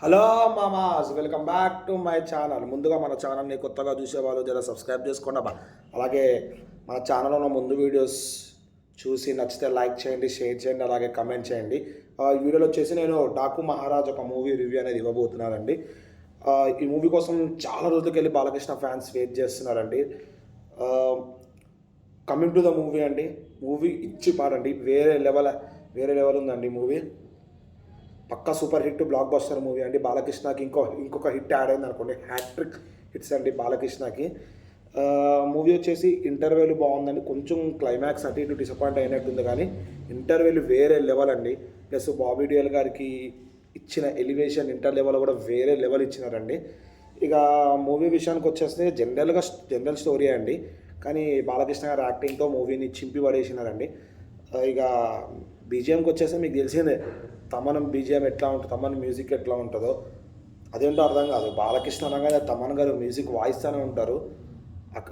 Hello మామాస్, welcome back to my channel. ముందుగా మన ఛానల్ని కొత్తగా చూసేవాళ్ళు జర సబ్స్క్రైబ్ చేసుకోండి అబ్బా. అలాగే మన ఛానల్లో ఉన్న ముందు వీడియోస్ చూసి నచ్చితే లైక్ చేయండి, షేర్ చేయండి, అలాగే కమెంట్ చేయండి. ఈ వీడియోలో వచ్చేసి నేను డాకు మహారాజ్ ఒక మూవీ రివ్యూ అనేది ఇవ్వబోతున్నానండి. ఈ మూవీ కోసం చాలా రోజులకి వెళ్ళి బాలకృష్ణ ఫ్యాన్స్ వెయిట్ చేస్తున్నారండి. కమింగ్ టు ద మూవీ అండి, మూవీ ఇచ్చి పాడండి, వేరే లెవెల్ ఉందండి మూవీ. పక్కా super hit blockbuster movie అండి. బాలకృష్ణకి ఇంకొక హిట్ యాడ్ అయింది అనుకోండి, హ్యాట్రిక్ హిట్స్ అండి బాలకృష్ణకి. మూవీ వచ్చేసి ఇంటర్వెల్ బాగుందండి, కొంచెం క్లైమాక్స్ అటు ఇటు డిసప్పాయింట్ అయినట్టుంది, కానీ ఇంటర్వెల్ వేరే లెవెల్ అండి. ప్లస్ బాబీ డియోల్ గారికి ఇచ్చిన ఎలివేషన్ ఇంటర్ లెవెల్ కూడా వేరే లెవెల్ ఇచ్చినారండి. ఇక మూవీ విషయానికి వచ్చేస్తే జనరల్ స్టోరీ అండి, కానీ బాలకృష్ణ గారి యాక్టింగ్తో మూవీని చింపి పడేసినారండి. ఇక బీజిఎంకి వచ్చేస్తే మీకు తెలిసిందే, తమన్ బీజిఎం ఎట్లా ఉంటుంది, తమన్ మ్యూజిక్ ఎట్లా ఉంటుందో అదేంటో అర్థం కాదు. బాలకృష్ణ అనగానే తమన్ గారు మ్యూజిక్ వాయిస్తూనే ఉంటారు.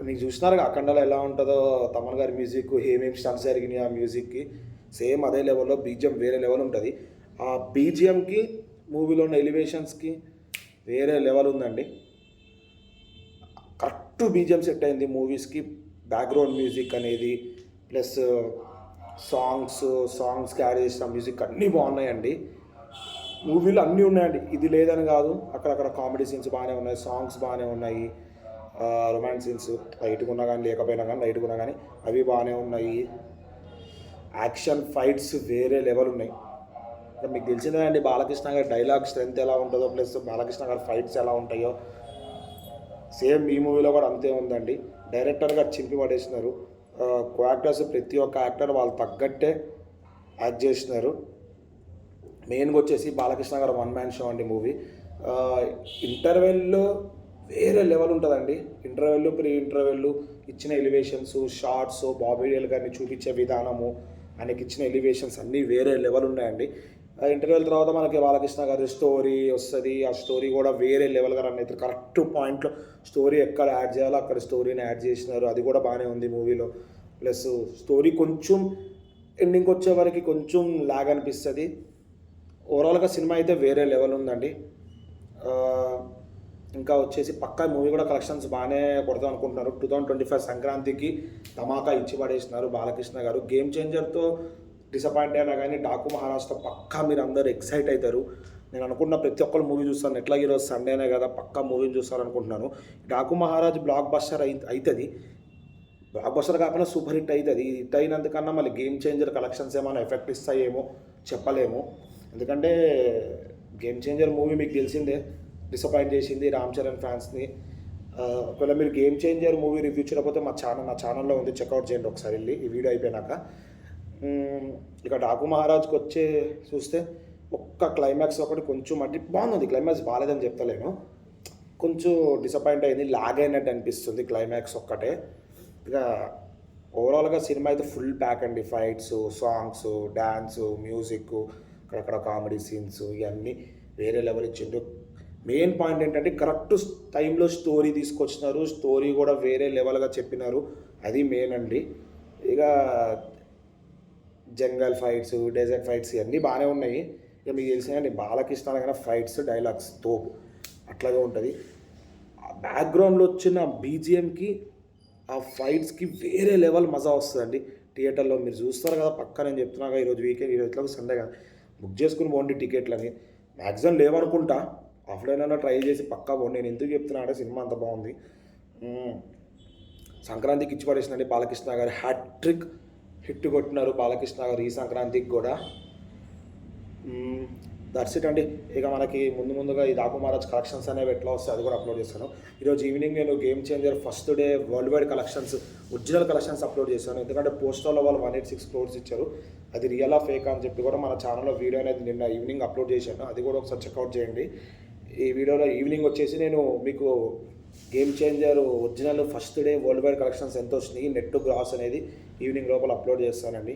మీకు చూసినారు అఖండలో ఎలా ఉంటుందో తమన్ గారి మ్యూజిక్, ఏమేమి స్టన్స్ జరిగినాయి ఆ మ్యూజిక్కి, సేమ్ అదే లెవెల్లో బీజిఎం వేరే లెవెల్ ఉంటుంది. ఆ బీజిఎంకి మూవీలో ఉన్న ఎలివేషన్స్కి వేరే లెవెల్ ఉందండి. కరెక్ట్ బీజిఎం సెట్ అయింది మూవీస్కి. బ్యాక్గ్రౌండ్ మ్యూజిక్ అనేది ప్లస్ సాంగ్స్కి యాడ్ చేసిన మ్యూజిక్ అన్నీ బాగున్నాయండి. మూవీలో అన్నీ ఉన్నాయండి, ఇది లేదని కాదు. అక్కడక్కడ కామెడీ సీన్స్ బాగానే ఉన్నాయి, సాంగ్స్ బాగానే ఉన్నాయి, రొమాన్స్ సీన్స్ లైట్గా ఉన్నా కానీ లేకపోయినా కానీ లైట్గా ఉన్నా కానీ అవి బాగానే ఉన్నాయి. యాక్షన్ ఫైట్స్ వేరే లెవెల్ ఉన్నాయి. మీకు తెలిసిందే అండి బాలకృష్ణ గారి డైలాగ్ స్ట్రెంత్ ఎలా ఉంటుందో, ప్లస్ బాలకృష్ణ గారి ఫైట్స్ ఎలా ఉంటాయో సేమ్ ఈ మూవీలో కూడా అంతే ఉందండి. డైరెక్టర్గా చింపి పడేసినారు. యాక్టర్స్ ప్రతి ఒక్క యాక్టర్ వాళ్ళు తగ్గట్టే యాక్ట్ చేసినారు. మెయిన్గా వచ్చేసి బాలకృష్ణ గారు వన్ మ్యాన్ షో అండి మూవీ. ఇంటర్వెల్లో వేరే లెవెల్ ఉంటుందండి. ప్రీ ఇంటర్వెల్ ఇచ్చిన ఎలివేషన్స్, షార్ట్స్, బాబీ డియోల్ గారిని చూపించే విధానము, ఆయనకి ఇచ్చిన ఎలివేషన్స్ అన్నీ వేరే లెవెల్ ఉన్నాయండి. ఇంటర్వెల్ తర్వాత మనకి బాలకృష్ణ గారి స్టోరీ వస్తుంది. ఆ స్టోరీ కూడా వేరే లెవెల్గా రన్ అవుతుంది. కరెక్ట్ పాయింట్లో స్టోరీ ఎక్కడ యాడ్ చేయాలో అక్కడ స్టోరీని యాడ్ చేసినారు, అది కూడా బాగానే ఉంది మూవీలో. ప్లస్ స్టోరీ కొంచెం ఎండింగ్కి వచ్చే వరకు కొంచెం లాగ్ అనిపిస్తుంది. ఓవరాల్గా సినిమా అయితే వేరే లెవెల్ ఉందండి. ఇంకా వచ్చేసి పక్కా మూవీ కూడా కలెక్షన్స్ బాగానే కొడతాం అనుకుంటున్నారు. 2025 సంక్రాంతికి ధమాకా ఇచ్చి పడేసినారు బాలకృష్ణ గారు. గేమ్ చేంజర్తో డిసప్పాయింట్ అయినా కానీ డాకు మహారాజ్తో పక్కా మీరు అందరూ ఎక్సైట్ అవుతారు. నేను అనుకున్న ప్రతి ఒక్కరు మూవీ చూస్తాను. ఎట్లా ఈరోజు సండేనే కదా, పక్కా మూవీని చూస్తారనుకుంటున్నాను. డాకు మహారాజ్ బ్లాక్ బస్టర్ అవుతుంది, బ్లాక్ బస్టర్ కాకుండా సూపర్ హిట్ అవుతుంది. హిట్ అయినందుకన్నా మళ్ళీ గేమ్ చేంజర్ కలెక్షన్స్ ఏమైనా ఎఫెక్ట్ ఇస్తాయేమో చెప్పలేము. ఎందుకంటే గేమ్ చేంజర్ మూవీ మీకు తెలిసిందే డిసప్పాయింట్ చేసింది రామ్ చరణ్ ఫ్యాన్స్ని. ఒకవేళ మీరు గేమ్ చేంజర్ మూవీ రివ్యూ చూడకపోతే నా ఛానల్లో ఉంది, చెక్అవుట్ చేయండి ఒకసారి వెళ్ళి ఈ వీడియో అయిపోయినాక. ఇక డాకు మహారాజ్కి వచ్చే చూస్తే ఒక్క క్లైమాక్స్ ఒకటి కొంచెం అంటే బాగుంది, క్లైమాక్స్ బాగాలేదని చెప్తలేను, కొంచెం డిసప్పాయింట్ అయింది, లాగ్ అయినట్టు అనిపిస్తుంది క్లైమాక్స్ ఒక్కటే. ఇక ఓవరాల్గా సినిమా అయితే ఫుల్ ప్యాక్ అండి. ఫైట్స్, సాంగ్స్, డ్యాన్స్, మ్యూజిక్, అక్కడక్కడ కామెడీ సీన్స్ ఇవన్నీ వేరే లెవెల్ ఇచ్చిండ్రు. మెయిన్ పాయింట్ ఏంటంటే కరెక్ట్ టైంలో స్టోరీ తీసుకొచ్చినారు, స్టోరీ కూడా వేరే లెవెల్గా చెప్పినారు, అది మెయిన్ అండి. ఇక జంగల్ ఫైట్స్, డెజర్ట్ ఫైట్స్ ఇవన్నీ బాగానే ఉన్నాయి. ఇక మీకు తెలిసినాయండి బాలకృష్ణ కానీ ఫైట్స్, డైలాగ్స్ తోపు అట్లాగే ఉంటుంది. బ్యాక్గ్రౌండ్లో వచ్చిన బీజిఎంకి ఆ ఫైట్స్కి వేరే లెవెల్ మజా వస్తుందండి. థియేటర్లో మీరు చూస్తారు కదా, పక్క నేను చెప్తున్నాగా ఈరోజు వీకెండ్, ఈరోజు సండే కదా, బుక్ చేసుకుని పోండి టికెట్లని. మ్యాక్సిమం లేవనుకుంటా, ఆఫ్లైన్ అయినా ట్రై చేసి పక్కా పోండి. నేను ఎందుకు చెప్తున్నా అంటే సినిమా అంత బాగుంది. సంక్రాంతికి ఇచ్చి పడేసినండి బాలకృష్ణ గారు, హ్యాట్రిక్ హిట్ కొట్టినారు బాలకృష్ణ గారు ఈ సంక్రాంతికి కూడా. దట్స్ ఇట్ అండి. ఇక మనకి ముందుగా ఈ డాకు మహారాజ్ కలెక్షన్స్ అనేవి ఎట్లా వస్తాయి అది కూడా అప్లోడ్ చేస్తాను. ఈరోజు ఈవినింగ్ నేను game changer first day world wide collections, original collections upload చేశాను. ఎందుకంటే పోస్టర్లో వాళ్ళు 186 crores ఇచ్చారు, అది రియలా ఫేక్ అని చెప్పి కూడా మన ఛానల్లో వీడియో అనేది నిన్న ఈవినింగ్ అప్లోడ్ చేశాను, అది కూడా ఒకసారి చెక్అవుట్ చేయండి. ఈ వీడియోలో ఈవినింగ్ వచ్చేసి నేను మీకు game changer original first day world wide collections ఎంత వచ్చినాయి, నెట్ గ్రాస్ అనేది ఈవినింగ్ లోపల అప్లోడ్ చేస్తానండి.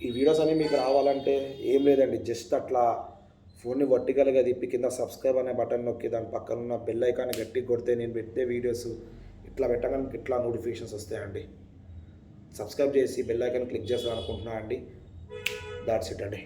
ఈ వీడియోస్ అన్నీ మీకు రావాలంటే ఏం లేదండి, జస్ట్ అట్లా ఫోన్ని వర్టికల్గా తిప్పి కింద సబ్స్క్రైబ్ అనే బటన్ నొక్కి దాని పక్కన ఉన్న బెల్ ఐకాన్ని గట్టిగా కొడితే నేను పెట్టే వీడియోస్ ఇట్లా పెట్టగానే ఇట్లా నోటిఫికేషన్స్ వస్తాయండి. సబ్స్క్రైబ్ చేసి బెల్ ఐకాన్ క్లిక్ చేస్తాను అనుకుంటున్నాను అండి. దాట్స్ ఇట్ అండి.